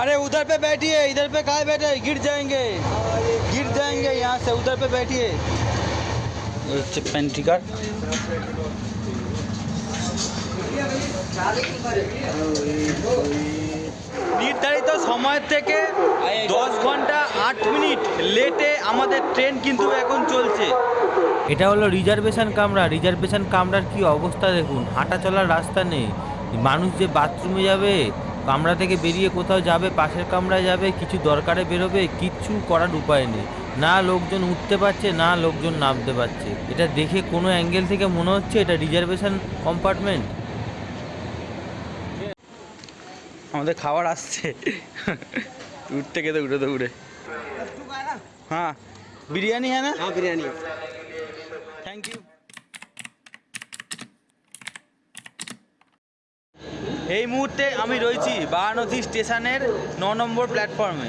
अरे उधर पे बैठिए, इधर पे कहाँ बैठे, गिर जाएंगे यहाँ से, उधर पे बैठिए। पेंटिकार নির্ধারিত সময় থেকে 10 ঘন্টা 8 মিনিট লেটে আমাদের ট্রেন কিন্তু এখন চলছে। এটা হলো রিজার্ভেশন কামরা। রিজার্ভেশন কামরার কি অবস্থা দেখুন, হাঁটা চলার রাস্তা নেই। মানুষ যে বাথরুমে যাবে, কামরা থেকে বেরিয়ে কোথাও যাবে, পাশের কামরায় যাবে, কিছু দরকারে বেরোবে, কিচ্ছু করার উপায় নেই। না লোকজন উঠতে পারছে, না লোকজন নামতে পারছে। এটা দেখে কোনো অ্যাঙ্গেল থেকে মনে হচ্ছে এটা রিজার্ভেশন কম্পার্টমেন্ট। আমাদের খাবার আসছে, উঠতে গেতে উঠে তো উঠে। হ্যাঁ বিরিয়ানি হ্যাঁ না, हाँ बिरयानी। Thank you. এই মুহূর্তে আমি রয়েছি বারাণসী স্টেশনের 9 নম্বর প্ল্যাটফর্মে।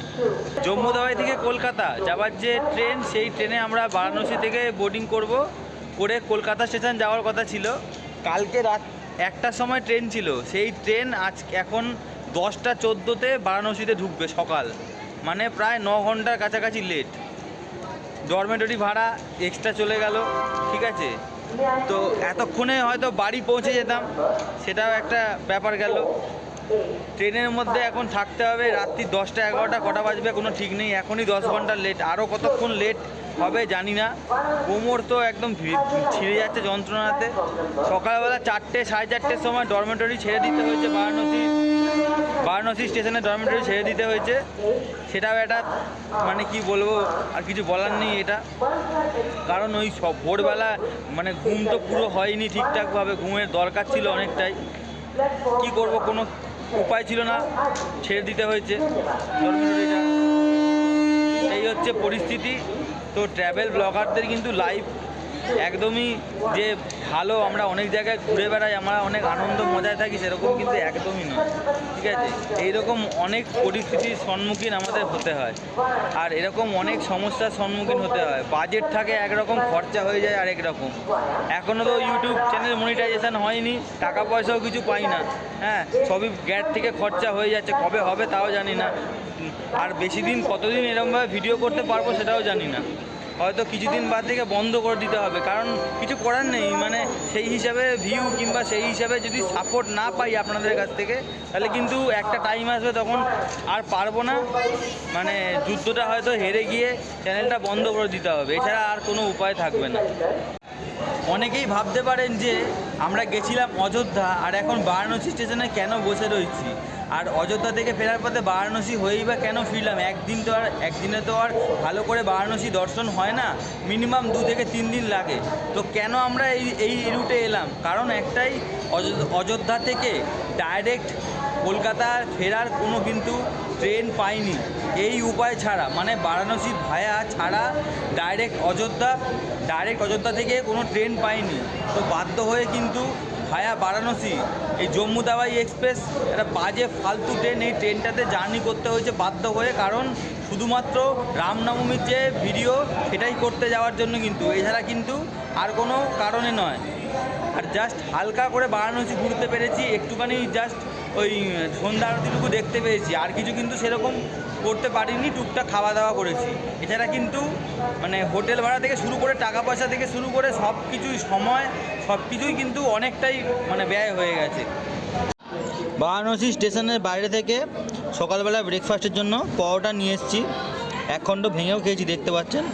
জম্মু তাওয়াই থেকে কলকাতা যাওয়ার যে ট্রেন, সেই ট্রেনে আমরা বারাণসী থেকে বোর্ডিং করে কলকাতা স্টেশন যাওয়ার কথা ছিল। কালকে রাত 1টার সময় ট্রেন ছিল, সেই ট্রেন এখন 10টা 14তে বারাণসীতে ঢুকবে সকাল, মানে প্রায় 9 ঘন্টার কাছাকাছি লেট। ডরমেটরি ভাড়া এক্সট্রা চলে গেল, ঠিক আছে। তো এতক্ষণে হয়তো বাড়ি পৌঁছে যেতাম, সেটাও একটা ব্যাপার গেল। ট্রেনের মধ্যে এখন থাকতে হবে রাত্রি 10টা 11টা, কটা বাজবে কোনো ঠিক নেই। এখনই 10 ঘন্টা লেট, আরও কতক্ষণ লেট হবে জানি না। কোমর তো একদম ছিঁড়ে যাচ্ছে যন্ত্রণাতে। সকালবেলা 4টে 4:30টের সময় ডরমেটরি ছেড়ে দিতে হয়েছে, বারাণসী স্টেশনে ডরমেটরি ছেড়ে দিতে হয়েছে। সেটাও একটা মানে কি বলবো, আর কিছু বলার নেই এটা। কারণ ওই সব ভোরবেলা মানে ঘুম তো পুরো হয়নি ঠিকঠাকভাবে, ঘুমের দরকার ছিল অনেকটাই। কি করব, কোনো উপায় ছিল না, ছেড়ে দিতে হয়েছে ডরমেটরিটা। এই হচ্ছে পরিস্থিতি। তো ট্র্যাভেল ব্লগারদের কিন্তু লাইফ একদমই যে ভালো, আমরা অনেক জায়গায় ঘুরে বেড়াই, আমরা অনেক আনন্দ মজায় থাকি, সেরকম কিন্তু একদমই নয়, ঠিক আছে। এইরকম অনেক পরিস্থিতির সম্মুখীন আমাদের হতে হয়, আর এরকম অনেক সমস্যার সম্মুখীন হতে হয়। বাজেট থাকে একরকম, খরচা হয়ে যায় আরেক রকম। এখনও তো ইউটিউব চ্যানেল মনিটাইজেশন হয়নি, টাকা পয়সাও কিছু পাই না। হ্যাঁ, সবই গ্যাট থেকে খরচা হয়ে যাচ্ছে, কবে হবে তাও জানি না। আর বেশি দিন কতদিন এরকমভাবে ভিডিও করতে পারবো সেটাও জানি না। হয়তো কিছুদিন বাদ থেকে বন্ধ করে দিতে হবে, কারণ কিছু করার নেই। মানে সেই হিসাবে ভিউ কিংবা সেই হিসাবে যদি সাপোর্ট না পাই আপনাদের কাছ থেকে, তাহলে কিন্তু একটা টাইম আসবে তখন আর পারবো না। মানে যুদ্ধটা হয়তো হেরে গিয়ে চ্যানেলটা বন্ধ করে দিতে হবে, এছাড়া আর কোনো উপায় থাকবে না। অনেকেই ভাবতে পারেন যে আমরা গেছিলাম অযোধ্যা, আর এখন বারাণসী স্টেশনে কেন বসে রয়েছি, আর অযোধ্যা থেকে ফেরার পথে বারাণসী হয়েই বা কেন ফিরলাম। একদিনে তো আর ভালো করে বারাণসী দর্শন হয় না, মিনিমাম 2 থেকে 3 দিন লাগে। তো কেন আমরা এই রুটে এলাম, কারণ একটাই, অযোধ্যা থেকে ডাইরেক্ট কলকাতা ফেরার কোনো কিন্তু ট্রেন পাইনি এই উপায় ছাড়া, মানে বারাণসী ভায়া ছাড়া ডাইরেক্ট অযোধ্যা থেকে কোনো ট্রেন পাইনি। তো বাধ্য হয়ে কিন্তু ভায়া বারাণসী এই জম্মু তাওয়াই এক্সপ্রেস, একটা বাজে ফালতু ট্রেন, এই ট্রেনটাতে জার্নি করতে হয়েছে বাধ্য হয়ে। কারণ শুধুমাত্র রামনবমীর যে ভিডিও সেটাই করতে যাওয়ার জন্য, কিন্তু এছাড়া কিন্তু আর কোনো কারণে নয়। আর জাস্ট হালকা করে বারাণসী ঘুরতে পেরেছি, একটুখানি জাস্ট ওই সন্ধ্যা আরতিটুকু দেখতে পেয়েছি, আর কিছু কিন্তু সেরকম করতে পারিনি। টুকটাক খাওয়া দাওয়া করেছি, এছাড়া কিন্তু মানে হোটেল ভাড়া থেকে শুরু করে টাকা পয়সা থেকে শুরু করে সব কিছুই কিন্তু অনেকটাই মানে ব্যয় হয়ে গেছে। বারাণসী স্টেশনের বাইরে থেকে সকালবেলা ব্রেকফাস্টের জন্য পরোটা নিয়ে এসেছি, 1 খণ্ড ভেঙেও খেয়েছি, দেখতে পাচ্ছেন।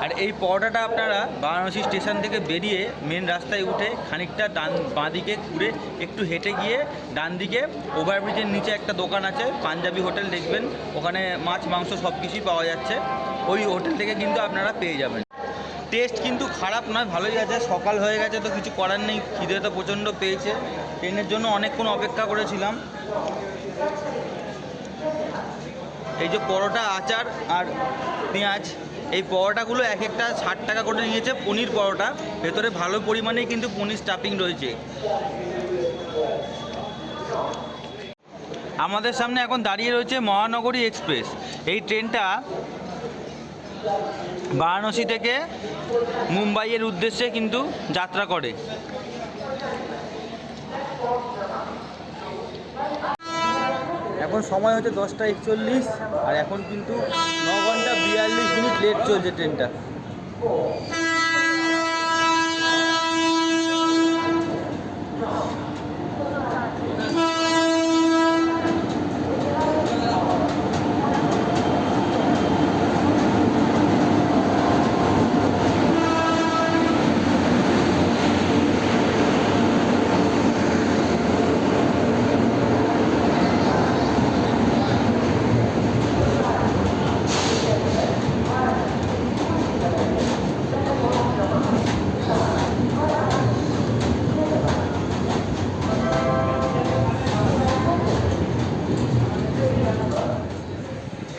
আর এই পরোটাটা আপনারা বারাণসী স্টেশন থেকে বেরিয়ে মেন রাস্তায় উঠে খানিকটা বাঁদিকে ঘুরে একটু হেঁটে গিয়ে ডান দিকে ওভারব্রিজের নিচে একটা দোকান আছে, পাঞ্জাবি হোটেল, দেখবেন ওখানে মাছ মাংস সব কিছুই পাওয়া যাচ্ছে। ওই হোটেল থেকে কিন্তু আপনারা পেয়ে যাবেন। টেস্ট কিন্তু খারাপ নয়, ভালোই আছে। সকাল হয়ে গেছে তো কিছু করার নেই, খিদে তো প্রচণ্ড পেয়েছে, ট্রেনের জন্য অনেকক্ষণ অপেক্ষা করেছিলাম। এই যে পরোটা, আচার আর পেঁয়াজ, এই পরোটাগুলো এক একটা 60 টাকা করে নিয়েছে। পনির পরোটা, ভেতরে ভালো পরিমাণেই কিন্তু পনির স্টাফিং রয়েছে। আমাদের সামনে এখন দাঁড়িয়ে রয়েছে মহানগরী এক্সপ্রেস। এই ট্রেনটা বারাণসী থেকে মুম্বাইয়ের উদ্দেশ্যে কিন্তু যাত্রা করে। এখন সময় হচ্ছে 10:41 আর এখন কিন্তু 9 ঘন্টা 42 মিনিট লেট চলছে ট্রেনটা।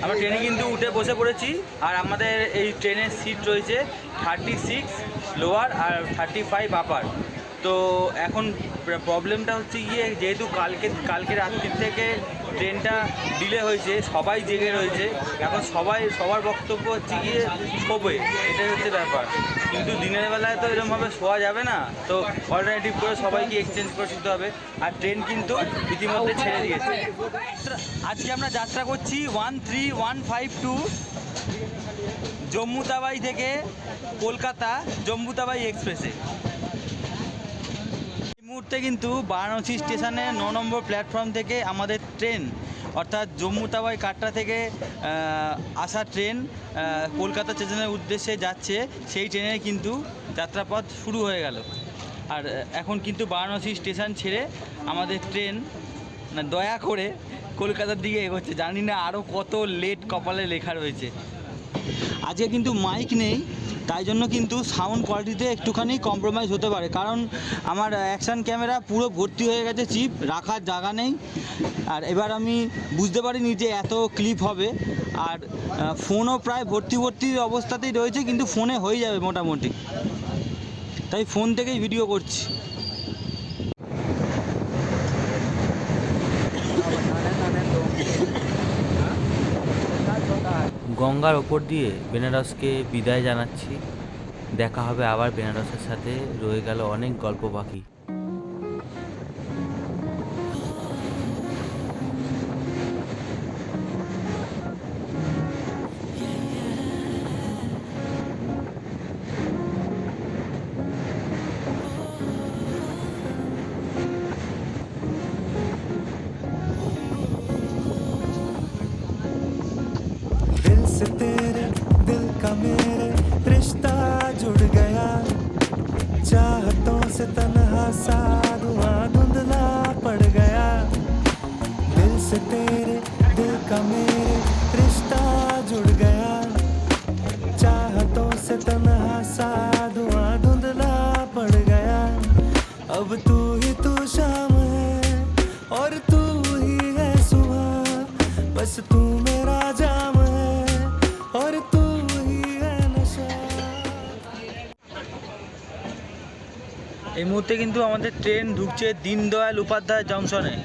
আমরা ট্রেনে কিন্তু উঠে বসে পড়েছি আর আমাদের এই ট্রেনের সিট রয়েছে 36 লোয়ার আর 35 আপার। তো এখন প্রবলেমটা হচ্ছে গিয়ে যেহেতু কালকে রাত্রি থেকে ট্রেনটা ডিলে হয়েছে, সবাই জেগে রয়েছে, এখন সবার বক্তব্য হচ্ছে গিয়ে শোবে, এটাই হচ্ছে ব্যাপার। কিন্তু দিনের বেলায় তো এরকমভাবে শোয়া যাবে না, তো অল্টারনেটিভ করে সবাইকে এক্সচেঞ্জ করে শুতে হবে। আর ট্রেন কিন্তু ইতিমধ্যে ছেড়ে দিয়েছে। আজকে আমরা যাত্রা করছি 13152 জম্মু তাওয়াই থেকে কলকাতা জম্মু তাওয়াই এক্সপ্রেসে। এই মুহূর্তে কিন্তু বারাণসী স্টেশনের 9 নম্বর প্ল্যাটফর্ম থেকে আমাদের ট্রেন, অর্থাৎ জম্মু তাওয়াই কাটরা থেকে আসা ট্রেন কলকাতা স্টেশনের উদ্দেশ্যে যাচ্ছে, সেই ট্রেনের কিন্তু যাত্রাপথ শুরু হয়ে গেল। আর এখন কিন্তু বারাণসী স্টেশন ছেড়ে আমাদের ট্রেন দয়া করে কলকাতার দিকে এগোচ্ছে। জানি না আরও কত লেট কপালে লেখা রয়েছে। আজকে কিন্তু মাইক নেই, তাই জন্য কিন্তু সাউন্ড কোয়ালিটিতে একটুখানি কম্প্রোমাইজ হতে পারে, কারণ আমার অ্যাকশান ক্যামেরা পুরো ভর্তি হয়ে গেছে, চিপ রাখার জায়গা নেই। আর এবার আমি বুঝতে পারিনি যে এত ক্লিপ হবে। আর ফোনও প্রায় ভর্তি অবস্থাতেই রয়েছে, কিন্তু ফোনে হয়ে যাবে মোটামুটি, তাই ফোন থেকেই ভিডিও করছি। গঙ্গার ওপর দিয়ে বেনারসকে বিদায় জানাচ্ছি। দেখা হবে আবার বেনারসের সাথে, রয়ে গেল অনেক গল্প বাকি। दिल से तेरे दिल का मेरे रिश्ता जुड़ गया, चाहतों से तन्हा सा धुआं धुंधला पड़ गया। दिल से तेरे दिल का मेरे रिश्ता जुड़ गया, चाहतों से तन्हा सा धुआं धुंधला पड़ गया। अब तू ही तू शाम है और तू ही है सुबह, बस तू मेरा जाम है और तू ही है नशा। এই মুহূর্তে কিন্তু আমাদের ট্রেন ঢুকছে দীনদয়াল উপাধ্যায় জংশনে।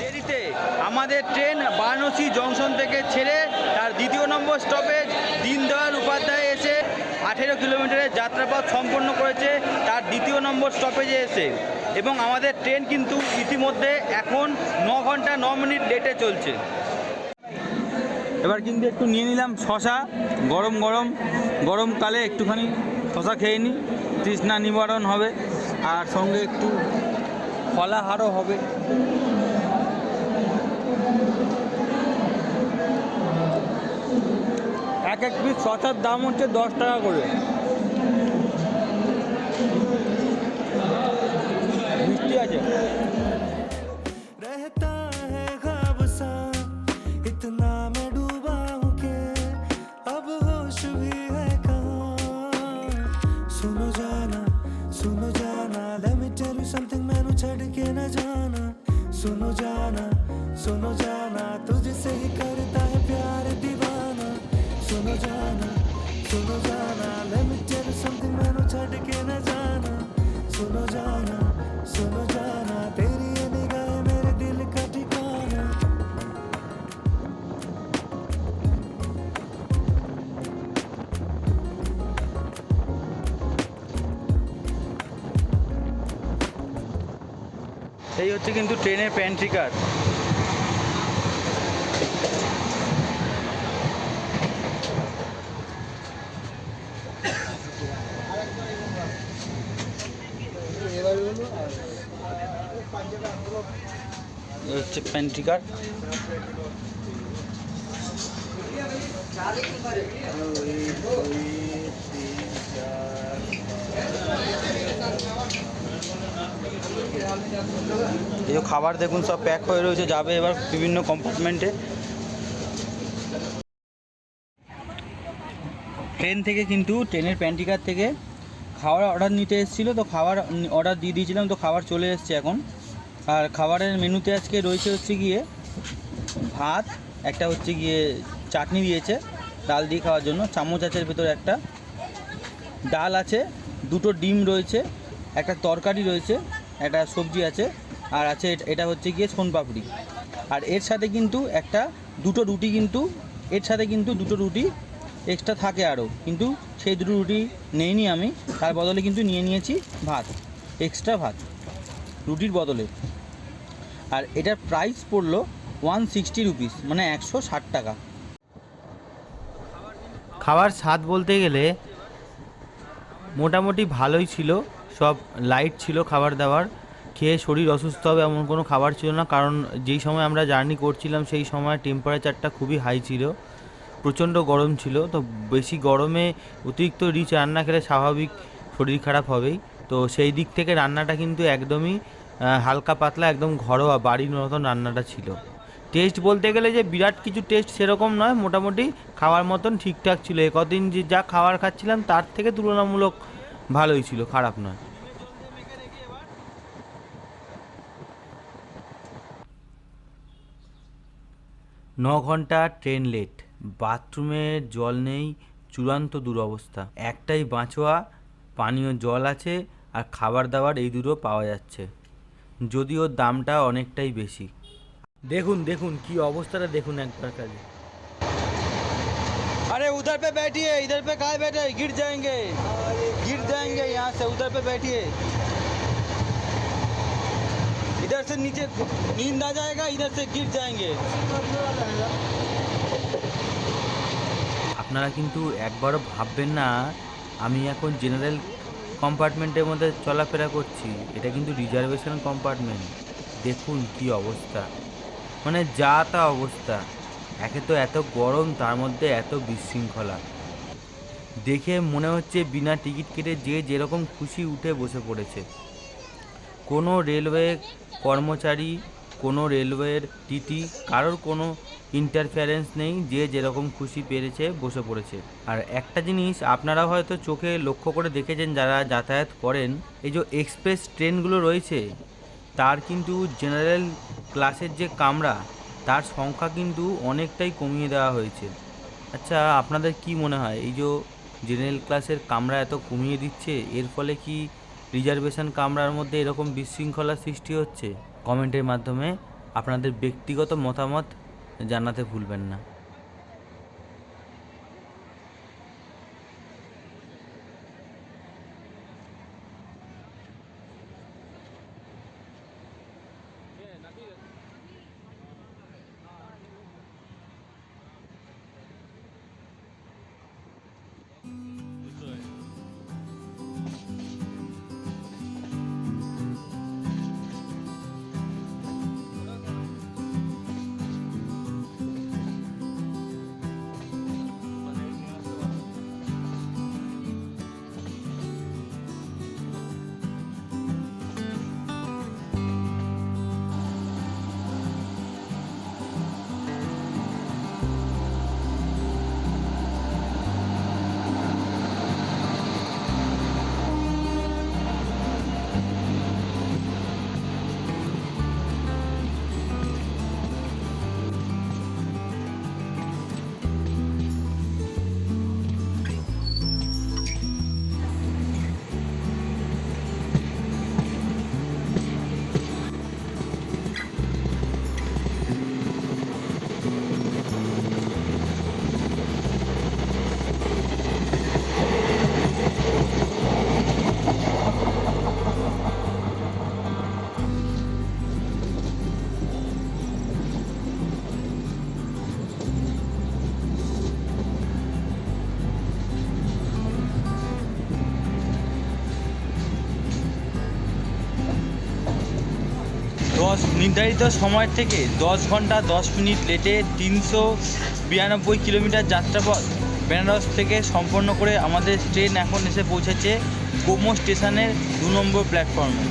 দেরিতে আমাদের ট্রেন বারাণসী জংশন থেকে ছেড়ে তার দ্বিতীয় নম্বর স্টপেজ দীনদয়াল উপাধ্যায় এসে 18 কিলোমিটারের যাত্রাপথ সম্পন্ন করেছে তার দ্বিতীয় নম্বর স্টপেজে এসে। এবং আমাদের ট্রেন কিন্তু ইতিমধ্যে এখন 9 ঘন্টা 9 মিনিট লেটে চলছে। এবার কিন্তু একটু নিয়ে নিলাম শশা, গরমকালে একটুখানি শশা খেয়ে নিই, তৃষ্ণা নিবারণ হবে, আর সঙ্গে একটু ফলাহারও হবে। এক পিস শশার দাম হচ্ছে 10 টাকা করে। মিষ্টি আছে। रहता है ख्वाब सा इतना मैं डूबा हूँ कि अब होश भी है कहाँ। सुनो जाना let me tell you something, मैनू छड़ के न जाना। सुनो जाना तुझसे ही करता है प्यार दीवाना। सुनो जाना let me tell you something, मैनू छड़ के न जाना। सुनो जाना तेरी ये निगाह मेरे दिल का ठिकाना। এই হচ্ছে কিন্তু ট্রেনের প্যান্ট্রি কার। এই হচ্ছে প্যান্ট্রি কার। এই যে খাবার দেখুন সব প্যাক হয়ে রয়েছে, যাবে এবার বিভিন্ন কম্পার্টমেন্টে। ট্রেন থেকে কিন্তু ট্রেনের প্যান্ট্রিকার থেকে খাবার অর্ডার নিতে এসেছিলো, তো খাবার অর্ডার দিয়ে দিয়েছিলাম, তো খাবার চলে এসছে এখন। আর খাবারের মেনুতে আজকে রয়েছে হচ্ছে গিয়ে ভাত, একটা হচ্ছে গিয়ে চাটনি দিয়েছে ডাল দিয়ে খাওয়ার জন্য, চামচ আছে ভেতরে একটা, ডাল আছে, দুটো ডিম রয়েছে, একটা তরকারি রয়েছে, একটা সবজি আছে, আর আছে এটা হচ্ছে গিয়ে সোনপাপড়ি। আর এর সাথে কিন্তু দুটো রুটি কিন্তু এর সাথে কিন্তু দুটো রুটি এক্সট্রা থাকে আরও, কিন্তু সেই দুটো রুটি নেইনি আমি, তার বদলে কিন্তু নিয়ে নিয়েছি ভাত, এক্সট্রা ভাত রুটির বদলে। আর এটার প্রাইস পড়লো 160 রুপিস, মানে 160 টাকা। খাবার স্বাদ বলতে গেলে মোটামুটি ভালোই ছিল, সব লাইট ছিল খাবার দাবার, খেয়ে শরীর অসুস্থ হবে এমন কোনো খাবার ছিল না, কারণ যেই সময় আমরা জার্নি করছিলাম সেই সময় টেম্পারেচারটা খুবই হাই ছিল, প্রচণ্ড গরম ছিল। তো বেশি গরমে অতিরিক্ত রিচ রান্না খেলে স্বাভাবিক শরীর খারাপ হবেই। তো সেই দিক থেকে রান্নাটা কিন্তু একদমই হালকা পাতলা, একদম ঘরোয়া বাড়ির মতন রান্নাটা ছিল। টেস্ট বলতে গেলে যে বিরাট কিছু টেস্ট সেরকম নয়, মোটামুটি খাওয়ার মতন ঠিকঠাক ছিল। এ কদিন যে যা খাবার খাচ্ছিলাম তার থেকে তুলনামূলক ভালোই ছিল, খারাপ নয়। 9 ঘন্টা ট্রেন লেট, বাথরুমে জল নেই, চূড়ান্ত দুরবস্থা। একটাই বাঁচোয়া, পানীয় জল আছে আর খাবার দাবার এই দুটো পাওয়া যাচ্ছে, যদিও দামটা অনেকটাই বেশি। দেখুন দেখুন কি অবস্থাটা দেখুন একবার কাজে। अरे उधर पे बैठिए, इधर पे काहे बैठे, गिर जाएंगे, गिर जाएंगे यहाँ से, उधर पे बैठिए, इधर से नीचे नींद आ जाएगा, इधर से गिर जाएंगे। আপনারা কিন্তু একবারও ভাববেন না আমি এখন জেনারেল কম্পার্টমেন্টের মধ্যে চলাফেরা করছি, এটা কিন্তু রিজার্ভেশন কম্পার্টমেন্ট। দেখুন কি অবস্থা, মানে যা তা অবস্থা। একে তো এত গরম, তার মধ্যে এত বিশৃঙ্খলা, দেখে মনে হচ্ছে বিনা টিকিট কেটে যে যেরকম খুশি উঠে বসে পড়েছে। কোনো রেলওয়ে কর্মচারী, কোনো রেলওয়ের টিটি, কারোর কোনো ইন্টারফারেন্স নেই, যে যেরকম খুশি পেরেছে বসে পড়েছে। আর একটা জিনিস আপনারা হয়তো চোখে লক্ষ্য করে দেখেছেন যারা যাতায়াত করেন, এই যে এক্সপ্রেস ট্রেনগুলো রয়েছে তার কিন্তু জেনারেল ক্লাসের যে কামরা তার সংখ্যা কিন্তু অনেকটাই কমিয়ে দেওয়া হয়েছে। আচ্ছা আপনাদের কি মনে হয়, এই যে জেনারেল ক্লাসের কামরা এত কমিয়ে দিচ্ছে, এর ফলে কি রিজার্ভেশন কামরার মধ্যে এরকম বিশৃঙ্খলা সৃষ্টি হচ্ছে? কমেন্টের মাধ্যমে আপনাদের ব্যক্তিগত মতামত জানাতে ভুলবেন না। নির্ধারিত সময় থেকে 10 ঘন্টা 10 মিনিট লেটে 392 কিলোমিটার যাত্রাপথ বেনারস থেকে সম্পন্ন করে আমাদের ট্রেন এখন এসে পৌঁছেছে গোমো স্টেশনের 2 নম্বর প্ল্যাটফর্মে।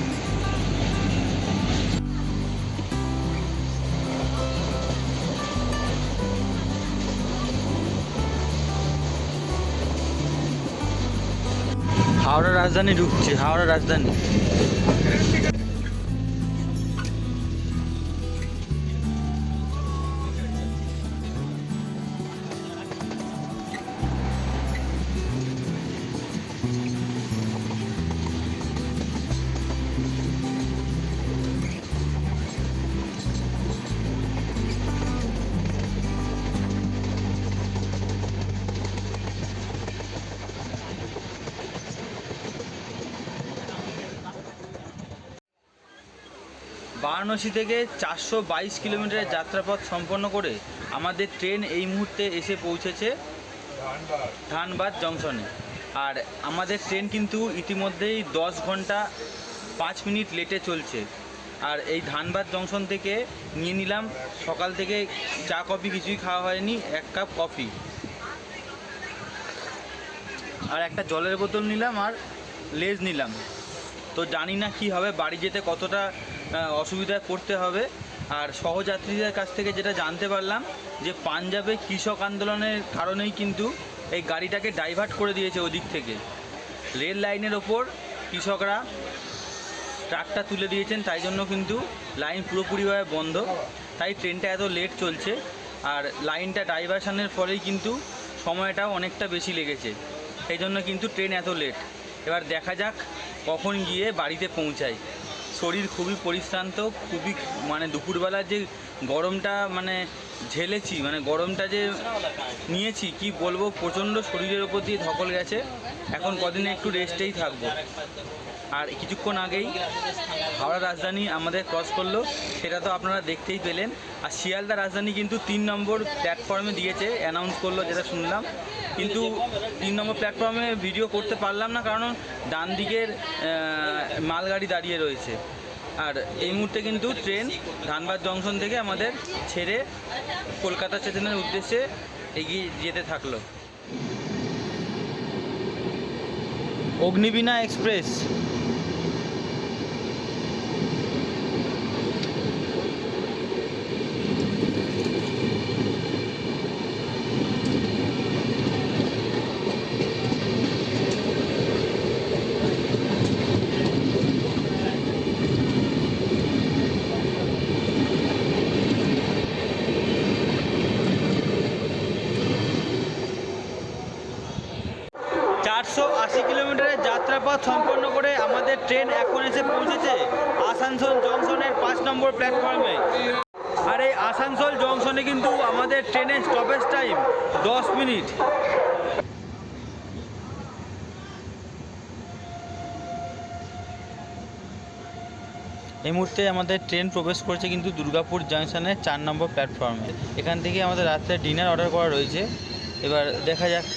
হাওড়া রাজধানী ঢুকছে, হাওড়া রাজধানী। বারাণসী থেকে 422 কিলোমিটারের যাত্রাপথ সম্পন্ন করে আমাদের ট্রেন এই মুহূর্তে এসে পৌঁছেছে ধানবাদ জংশনে। আর আমাদের ট্রেন কিন্তু ইতিমধ্যেই 10 ঘন্টা 5 মিনিট লেটে চলছে। আর এই ধানবাদ জংশন থেকে নিয়ে নিলাম, সকাল থেকে চা কফি কিছুই খাওয়া হয়নি, 1 কাপ কফি আর একটা জলের বোতল নিলাম আর লেজ নিলাম। তো জানি না কি হবে, বাড়ি যেতে কতটা অসুবিধায় পড়তে হবে। আর সহযাত্রীদের কাছ থেকে যেটা জানতে পারলাম যে পাঞ্জাবে কৃষক আন্দোলনের কারণেই কিন্তু এই গাড়িটাকে ডাইভার্ট করে দিয়েছে ওদিক থেকে। রেল লাইনের ওপর কৃষকরা ট্রাকটা তুলে দিয়েছেন, তাই জন্য কিন্তু লাইন পুরোপুরিভাবে বন্ধ, তাই ট্রেনটা এত লেট চলছে। আর লাইনটা ডাইভার্সানের ফলেই কিন্তু সময়টাও অনেকটা বেশি লেগেছে, সেই জন্য কিন্তু ট্রেন এত লেট। এবার দেখা যাক কখন গিয়ে বাড়িতে পৌঁছাই। শরীর খুবই পরিশ্রান্ত, খুবই মানে দুপুরবেলা যে গরমটা মানে ঝেলেছি, মানে গরমটা যে নিয়েছি কি বলবো, প্রচণ্ড শরীরের ওপর দিয়ে ধকল গেছে। এখন কদিনে একটু রেস্টেই থাকবো। আর কিছুক্ষণ আগেই হাওড়া রাজধানী আমাদের ক্রস করলো, সেটা তো আপনারা দেখতেই পেলেন। আর শিয়ালদা রাজধানী কিন্তু 3 নম্বর প্ল্যাটফর্মে দিয়েছে, অ্যানাউন্স করলো যেটা শুনলাম। কিন্তু 3 নম্বর প্ল্যাটফর্মে ভিডিও করতে পারলাম না, কারণ ডান দিকের মালগাড়ি দাঁড়িয়ে রয়েছে। আর এই মুহূর্তে কিন্তু ট্রেন ধানবাদ জংশন থেকে আমাদের ছেড়ে কলকাতা স্টেশনের উদ্দেশ্যে এগিয়ে যেতে থাকলো। অগ্নিবীণা এক্সপ্রেস। 480 কিলোমিটারের যাত্রাপথ সম্পন্ন করে আমাদের ট্রেন এখন এসে পৌঁছেছে আসানসোল জংশনের 5 নম্বর প্ল্যাটফর্মে। আর এই আসানসোল জংশনে কিন্তু আমাদের ট্রেনের স্টপেজ টাইম 10 মিনিট। এই মুহূর্তে আমাদের ট্রেন প্রবেশ করেছে কিন্তু দুর্গাপুর জংশনের 4 নম্বর প্ল্যাটফর্মে। এখান থেকে আমাদের রাত্রে ডিনার অর্ডার করা রয়েছে। এবার দেখা যাক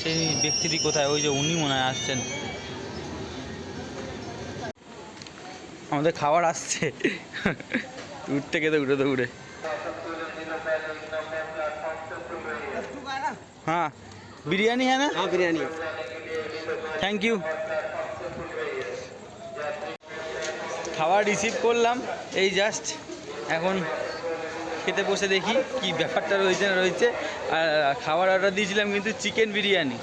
সেই ব্যক্তিটি কোথায়। ওই যে উনি মনে হয় আসছেন, আমাদের খাবার আসছে দূর থেকে দৌড়ে। हाँ बिरयानी है ना? हाँ बिरयानी। Thank you. খাবার রিসিভ করলাম এই জাস্ট, এখন খেতে বসে দেখি কি ব্যাপারটা রয়েছে না রয়েছে। আর খাবার অর্ডার দিয়েছিলাম কিন্তু চিকেন বিরিয়ানি।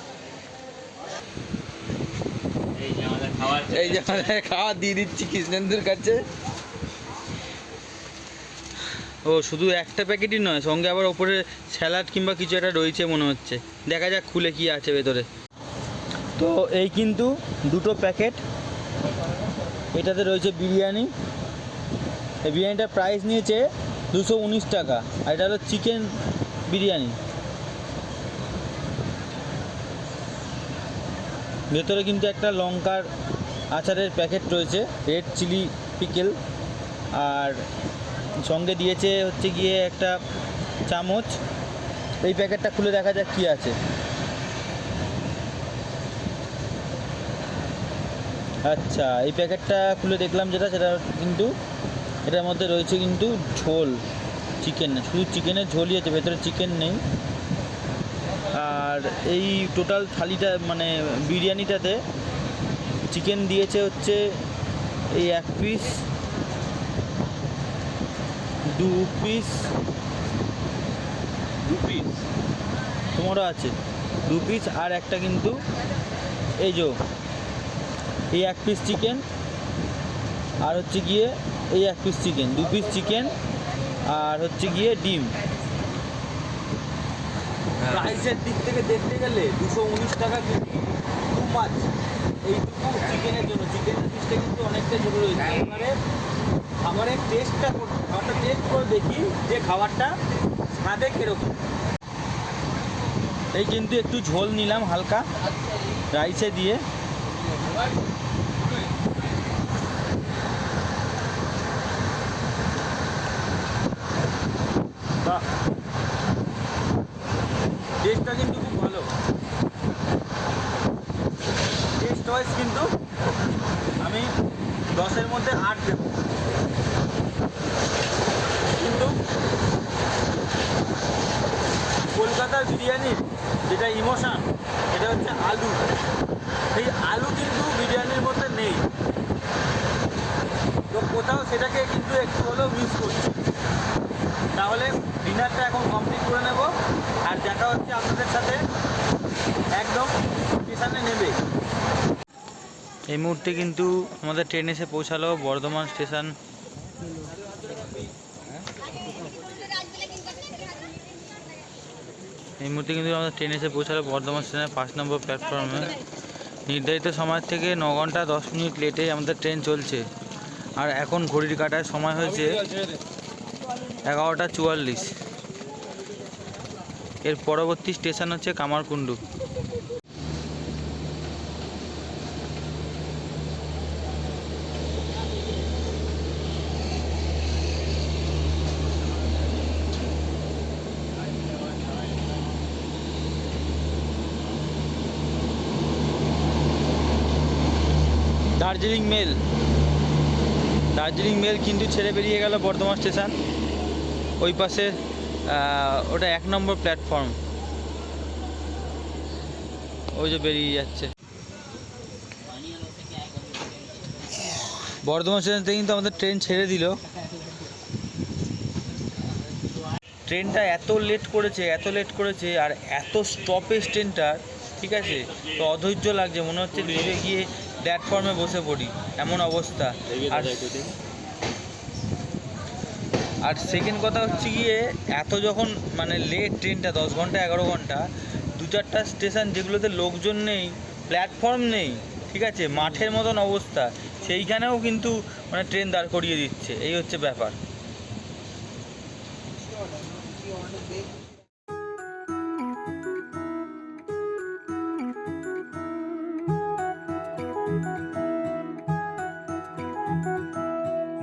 এই যে আমাদের খাবার দিয়ে দিচ্ছি কৃষ্ণেন্দুর কাছে। ও শুধু একটা প্যাকেটই নয়, সঙ্গে আবার ওপরে স্যালাড কিংবা কিছু একটা রয়েছে মনে হচ্ছে। দেখা যাক খুলে কি আছে ভেতরে। তো এই কিন্তু 2টো প্যাকেট, এটাতে রয়েছে বিরিয়ানি। এই বিরিয়ানিটার প্রাইস নিয়েছে 219 টাকা। আর এটা হলো চিকেন বিরিয়ানি। ভেতরে কিন্তু একটা লঙ্কার আচারের প্যাকেট রয়েছে, রেড চিলি পিকেল। আর সঙ্গে দিয়েছে হচ্ছে গিয়ে একটা চামচ। এই প্যাকেটটা খুলে দেখা যাক কী আছে। আচ্ছা, এই প্যাকেটটা খুলে দেখলাম যেটা, সেটা কিন্তু এটার মধ্যে রয়েছে কিন্তু ঝোল, চিকেন, শুধু চিকেনের ঝোলই আছে, ভেতরে চিকেন নেই। আর এই টোটাল থালিটা মানে বিরিয়ানিটাতে চিকেন দিয়েছে হচ্ছে এই 1 পিস, 2 পিস, তোমারও আছে 2 পিস, আর একটা কিন্তু এই এই 1 পিস চিকেন, আর হচ্ছে গিয়ে এই 1 পিস চিকেন, 2 পিস চিকেন, আর হচ্ছে গিয়ে ডিম। প্রাইসের দিক থেকে দেখতে গেলে 219 টাকা কিন্তু টু মাছ এইটুকু চিকেনের জন্য। চিকেনের পিসটা কিন্তু অনেকটা ছোটো রয়েছে। এবারে খাবারের খাবারটা টেস্ট করে দেখি যে খাবারটা স্বাদে কীরকম। এই কিন্তু একটু ঝোল নিলাম হালকা রাইসে দিয়ে। টেস্টটা কিন্তু খুব ভালো, টেস্ট ওয়াইজ কিন্তু আমি 10-এর মধ্যে 8 দেব। কিন্তু কলকাতার বিরিয়ানির যেটা ইমোশন, এটা হচ্ছে আলু। সেই আলু কিন্তু বিরিয়ানির মধ্যে নেই, তো কোথাও সেটাকে কিন্তু একটু হলেও মিস করছি। তাহলে ডিনারটা এখন কমপ্লিট করে নেব, আর দেখা হচ্ছে আপনাদের সাথে একদম স্টেশনে নেবে। এই মুহূর্তে কিন্তু আমাদের ট্রেন এসে পৌঁছালো বর্ধমান স্টেশন। এই মুহূর্তে কিন্তু আমাদের ট্রেন এসে পৌঁছালো বর্ধমান স্টেশনের 5 নম্বর প্ল্যাটফর্মে। নির্ধারিত সময় থেকে 9 ঘন্টা 10 মিনিট লেটে আমাদের ট্রেন চলছে। আর এখন ঘড়ির কাটার সময় হয়েছে 11টা 44। এর পরবর্তী স্টেশন হচ্ছে কামারকুণ্ডু। দার্জিলিং মেল কিন্তু ছেড়ে বেরিয়ে গেল বর্ধমান স্টেশন। ওই পাশে ওটা 1 নম্বর প্ল্যাটফর্ম, ওই যে বেরিয়ে যাচ্ছে। বর্ধমান স্টেশন থেকে কিন্তু আমাদের ট্রেন ছেড়ে দিল। ট্রেনটা এত লেট করেছে আর এত স্টপেজ ট্রেনটার, ঠিক আছে, তো অধৈর্য লাগছে, মনে হচ্ছে দূরে গিয়ে প্ল্যাটফর্মে বসে পড়ি এমন অবস্থা। আর সেকেন্ড কথা হচ্ছে গিয়ে এত যখন মানে লেট ট্রেনটা, 10 ঘন্টা 11 ঘন্টা, 2-4টা স্টেশন যেগুলোতে লোকজন নেই, প্ল্যাটফর্ম নেই, ঠিক আছে, মাঠের মতন অবস্থা, সেইখানেও কিন্তু মানে ট্রেন দাঁড় করিয়ে দিচ্ছে। এই হচ্ছে ব্যাপার।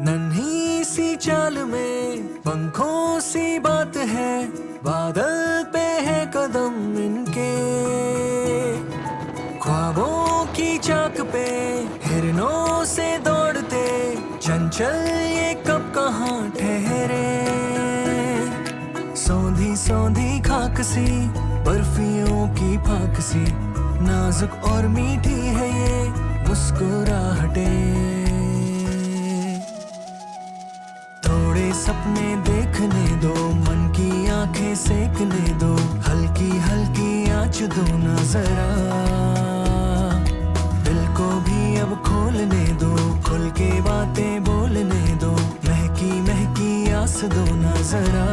नन्ही सी चाल में पंखों सी बात है, बादल पे है कदम इनके, ख्वाबों की चाक पे हिरनों से दौड़ते, चंचल ये कब कहाँ ठहरे, सौंधी सौंधी खाक सी बर्फियों की फाक सी, नाजुक और मीठी है ये मुस्कुराहटें, थोड़े सपने देखने दो, मन की आंखें सेकने दो, हल्की हल्की आँच दो ना जरा, दिल को भी अब खोलने दो, खुल के बातें बोलने दो, महकी महकी आस दो ना जरा।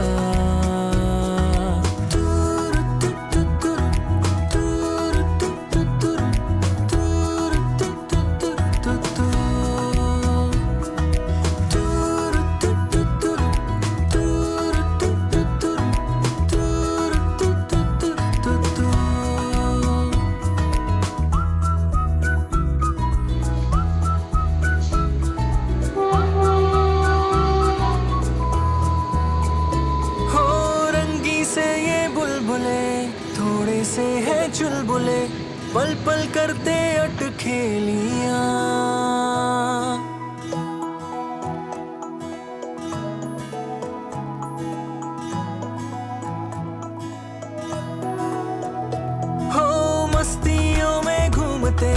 थोड़े से है चुलबुले, पल पल करते अटखेलियां, घूमते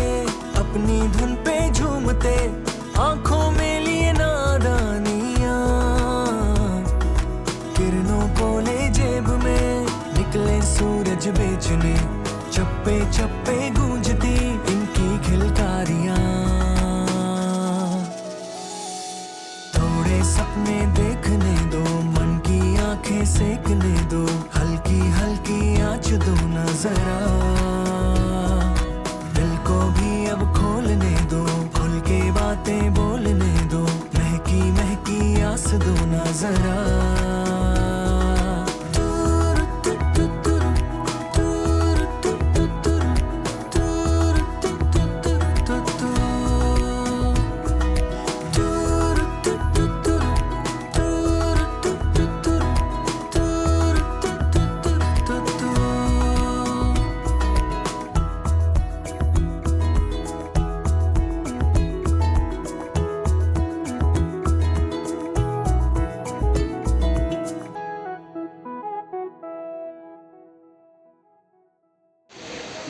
अपनी धुन पे झूमते आंखों में लिए नादानियां किरणों को ले जेब में निकले सूरज बेचने चप्पे चप्पे गूंजती इनकी खिलकारियां थोड़े सपने देखने दो मन की आंखें सेकने दो हल्की हल्की आँच दो ना जरा दिल को भी अब खोलने दो खुल के बातें बोलने दो महकी महकी आस दो ना जरा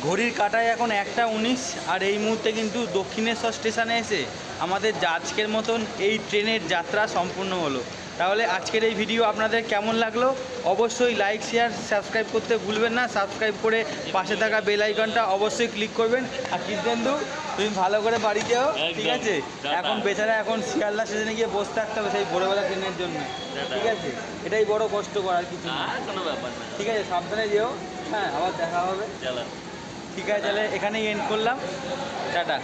ঘড়ির কাঁটায় এখন 1:19 আর এই মুহূর্তে কিন্তু দক্ষিণেশ্বর স্টেশনে এসে আমাদের আজকের মতন এই ট্রেনের যাত্রা সম্পূর্ণ হলো। তাহলে আজকের এই ভিডিও আপনাদের কেমন লাগলো অবশ্যই লাইক শেয়ার সাবস্ক্রাইব করতে ভুলবেন না। সাবস্ক্রাইব করে পাশে থাকা বেল আইকনটা অবশ্যই ক্লিক করবেন। আর কৃষ্ণেন্দু তুমি ভালো করে বাড়ি যাও, ঠিক আছে? এখন বেচারা এখন শিয়ালদা স্টেশনে গিয়ে বসে থাকতে হবে সেই ভোরবেলা ট্রেনের জন্য, ঠিক আছে? এটাই বড় কষ্ট করার কিছু না, কোনো ব্যাপার না। ঠিক আছে? সাবধানে যেও, হ্যাঁ আবার দেখা হবে। চলো ঠিক আছে, তাহলে এখানেই এন্ড করলাম, টাটা।